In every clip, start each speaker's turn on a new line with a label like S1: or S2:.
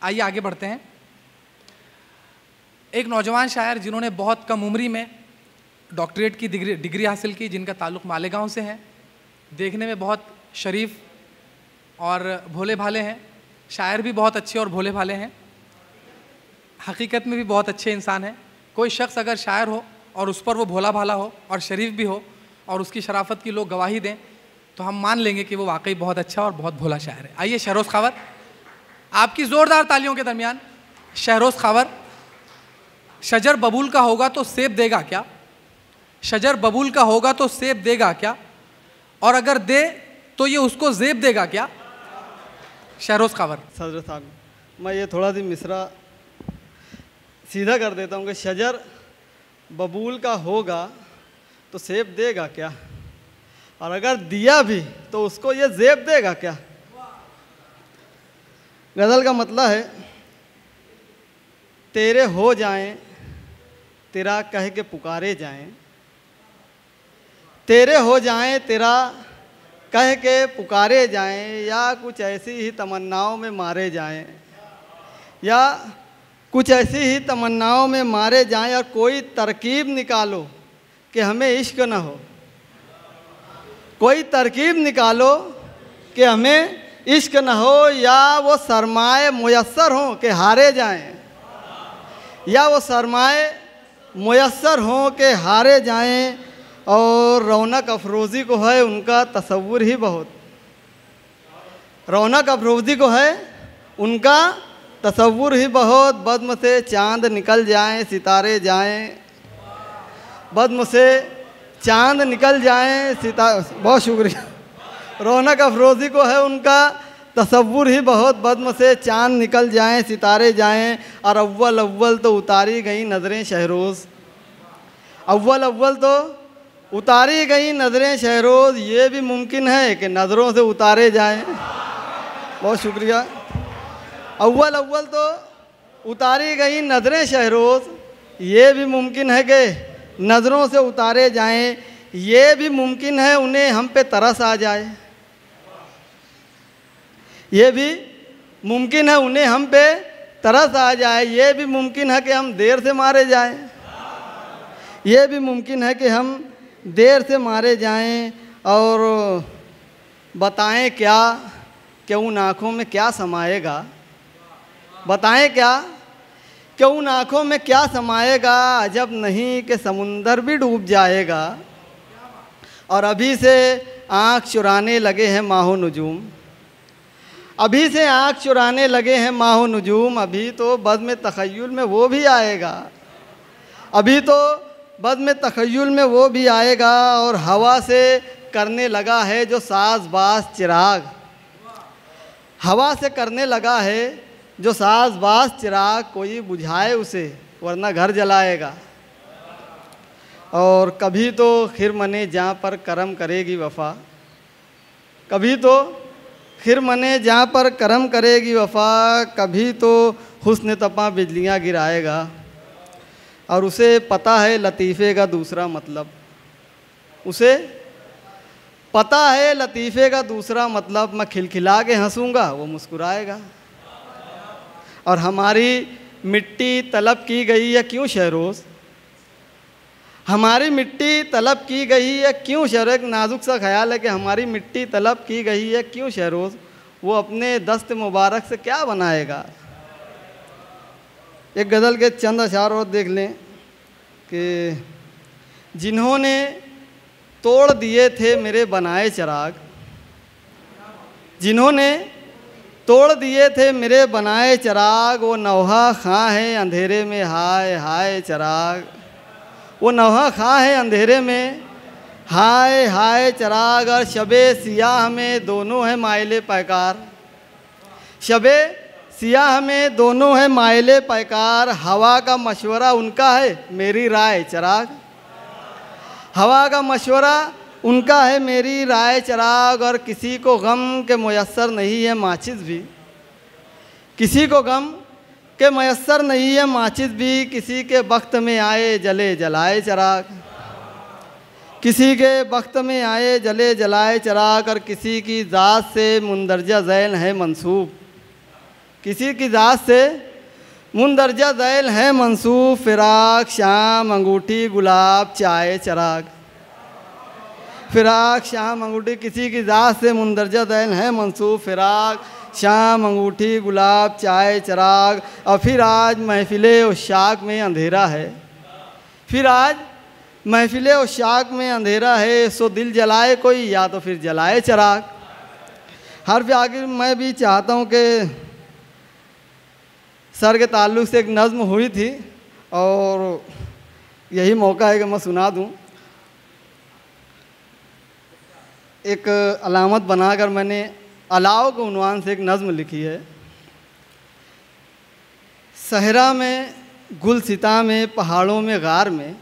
S1: आइए आगे बढ़ते हैं। एक नौजवान शायर जिन्होंने बहुत कम उम्री में डॉक्टरेट की डिग्री हासिल की, जिनका ताल्लुक़ मालेगांव से है, देखने में बहुत शरीफ और भोले भाले हैं, शायर भी बहुत अच्छे और भोले भाले हैं, हकीकत में भी बहुत अच्छे इंसान हैं। कोई शख्स अगर शायर हो और उस पर वो भोला भाला हो और शरीफ भी हो और उसकी शराफत की लोग गवाही दें तो हम मान लेंगे कि वो वाकई बहुत अच्छा और बहुत भोला शायर है। आइए शहरोज़ खावर, आपकी ज़ोरदार तालियों के दरमियान शहरोज़ खावर। शजर बबूल का होगा तो सेब देगा क्या? शजर बबूल का होगा तो सेब देगा क्या? और अगर दे तो ये उसको जेब देगा क्या? शहरोज़ खावर।
S2: सदर साहब, मैं ये थोड़ा सी मिसरा सीधा कर देता हूँ कि शजर बबूल का होगा तो सेब देगा क्या, और अगर दिया भी तो उसको ये जेब देगा क्या। गज़ल का मतलब है, तेरे हो जाएं तेरा कह के पुकारे जाएं, तेरे हो जाएं तेरा कह के पुकारे जाएं, या कुछ ऐसी ही तमन्नाओं में मारे जाएं, या कुछ ऐसी ही तमन्नाओं में मारे जाएं, और कोई तरकीब निकालो कि हमें इश्क न हो, कोई तरकीब निकालो कि हमें इश्क न हो, या वो सरमाए मुयस्सर हों कि हारे जाएं, या वो सरमाए मुयस्सर हों कि हारे जाएं, और रौनक अफरोज़ी को है उनका तसव्वुर ही बहुत, रौनक अफरोज़ी को है उनका तसव्वुर ही बहुत, बद्म से चाँद निकल जाएं सितारे जाएं, बद्म से चाँद निकल जाएं बहुत शुक्रिया। रौनक अफरोज़ी को है उनका तसव्वुर ही बहुत, बद्म से चाँद निकल जाएं सितारे जाएं, और अव्वल अव्वल तो उतारी गई नज़रें शहरोज़, अव्वल अव्वल तो उतारी गई नज़रें शहरोज़, ये भी मुमकिन है कि नज़रों से उतारे जाएं। बहुत शुक्रिया। अव्वल अव्वल तो उतारी गई नज़रें शहरोज़, ये भी मुमकिन है कि नज़रों से उतारे जाएं, ये भी मुमकिन है उन्हें हम पे तरस आ जाए, ये भी मुमकिन है उन्हें हम पे तरस आ जाए, ये भी मुमकिन है कि हम देर से मारे जाएं, ये भी मुमकिन है कि हम देर से मारे जाएं, और बताएं क्या कि उन आँखों में क्या समाएगा, बताएं क्या कि उन आँखों में क्या समाएगा, अजब नहीं कि समुंदर भी डूब जाएगा, और अभी से आँख चुराने लगे हैं माहो नजूम, अभी से आँख चुराने लगे हैं माहो नजूम, अभी तो बज़्म तख़य्युल में वो भी आएगा, अभी तो बज़्म तख़य्युल में वो भी आएगा, और हवा से करने लगा है जो साज़बाज़ चिराग, हवा से करने लगा है जो साज़बाज़ चिराग, कोई बुझाए उसे वरना घर जलाएगा, और कभी तो खिरमने जहाँ पर करम करेगी वफ़ा, कभी तो खिरमने जहाँ पर करम करेगी वफ़ा, कभी तो हुस्न तपा बिजलियाँ गिराएगा, और उसे पता है लतीफ़े का दूसरा मतलब, उसे पता है लतीफ़े का दूसरा मतलब, मैं खिलखिला के हंसूंगा वो मुस्कुराएगा, और हमारी मिट्टी तलब की गई है क्यों शहरोज़, हमारी मिट्टी तलब की गई है क्यों शहरोज़, एक नाजुक सा ख्याल है कि हमारी मिट्टी तलब की गई है क्यों शहरोज़, वो अपने दस्त मुबारक से क्या बनाएगा। एक गज़ल के चंद अशार और देख लें कि जिन्होंने तोड़ दिए थे मेरे बनाए चिराग, जिन्होंने तोड़ दिए थे मेरे बनाए चिराग, वो नौहा खां है अंधेरे में हाय हाय चिराग, वो नौहा खां है अंधेरे में हाय हाय चिराग, और शबे सियाह में दोनों हैं माइले पैकार, शबे सियाह में दोनों हैं माइले पैकार, हवा का मशवरा उनका है मेरी राय चिराग, हवा का मशवरा उनका है मेरी राय चिराग, और किसी को गम के मुयस्सर नहीं है माचिस भी, किसी को गम के मुयस्सर नहीं है माचिस भी, किसी के वक्त में आए जले जलाए चिराग, किसी के वक्त में आए जले जलाए चिराग, और किसी की ज़ात से मुंदरजा ज़ैन है मंसूब, किसी की ज़ात से मुंदरजा दैल है मंसूब, फ़िराक शाम अंगूठी गुलाब चाय चराग। फ़िराक शाम अंगूठी किसी की ज़ात से मुंदरजा दैल है मंसूब, फ़िराक शाम अंगूठी गुलाब चाय चराग। और फिर आज महफ़िले उशाक में अंधेरा है, फिर आज महफ़िले उशाक में अंधेरा है, सो दिल जलाए कोई या तो फिर जलाए चराग। हर्फ आखिर मैं भी चाहता हूँ कि सर के ताल्लुक़ से एक नज़्म हुई थी और यही मौका है कि मैं सुना दूँ। एक अलामत बनाकर मैंने अलाव के उन्वान से एक नज़्म लिखी है। सहरा में गुलसिता में पहाड़ों में गार में,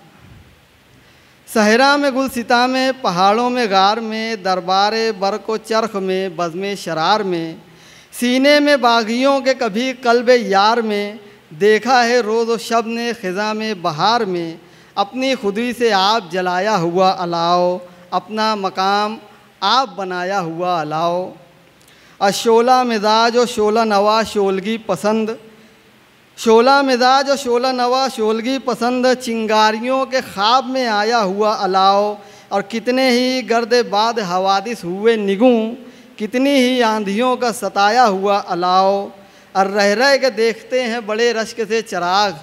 S2: सहरा में गुलसिता में पहाड़ों में गार में, दरबारे बरको चरख में बज़्मे शरार में, सीने में बागियों के कभी कल्बे यार में, देखा है रोज़ व शब ने ख़िज़ा में बहार में, अपनी खुदी से आप जलाया हुआ अलाव, अपना मकाम आप बनाया हुआ अलाव। शोला मिजाज और शोला नवा शोलगी पसंद, शोला मिजाज और शोला नवा शोलगी पसंद, चिंगारियों के ख्वाब में आया हुआ अलाव। और कितने ही गर्दे बाद हवादिस हुए निगूं, कितनी ही आंधियों का सताया हुआ अलाव। और रह रह के देखते हैं बड़े रश्क से चिराग,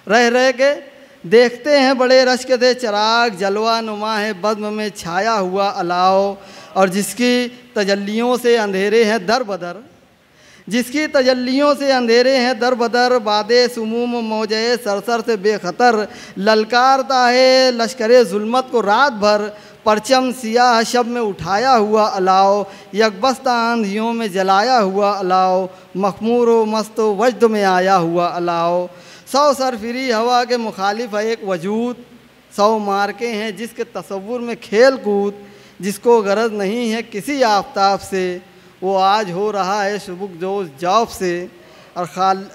S2: रह रह के देखते हैं बड़े रश्क से चिराग, जलवा नुमा है बज़्म में छाया हुआ अलाव। और जिसकी तजल्लियों से अंधेरे हैं दर बदर, जिसकी तजल्लियों से अंधेरे हैं दर बदर, बादे सुमूम मौजे सरसर से बेखतर, ललकारता है लश्करे जुल्मत को रात भर, परचम सियाह शब में उठाया हुआ अलाव, यकबस्ता आंधियों में जलाया हुआ अलाव, मखमूर व मस्त वजद में आया हुआ अलाव। 100 सरफिरी हवा के मुखालिफ है एक वजूद, 100 मार्के हैं जिसके तसव्वुर में खेल कूद, जिसको गरज नहीं है किसी आफ्ताब से, वो आज हो रहा है शुबुक जोश जौफ से। और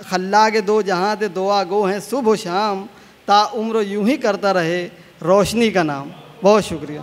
S2: खल्ला के दो जहाँ से दुआ गो हैं सुबह शाम, ता उम्र यूं ही करता रहे रोशनी का नाम। बहुत शुक्रिया।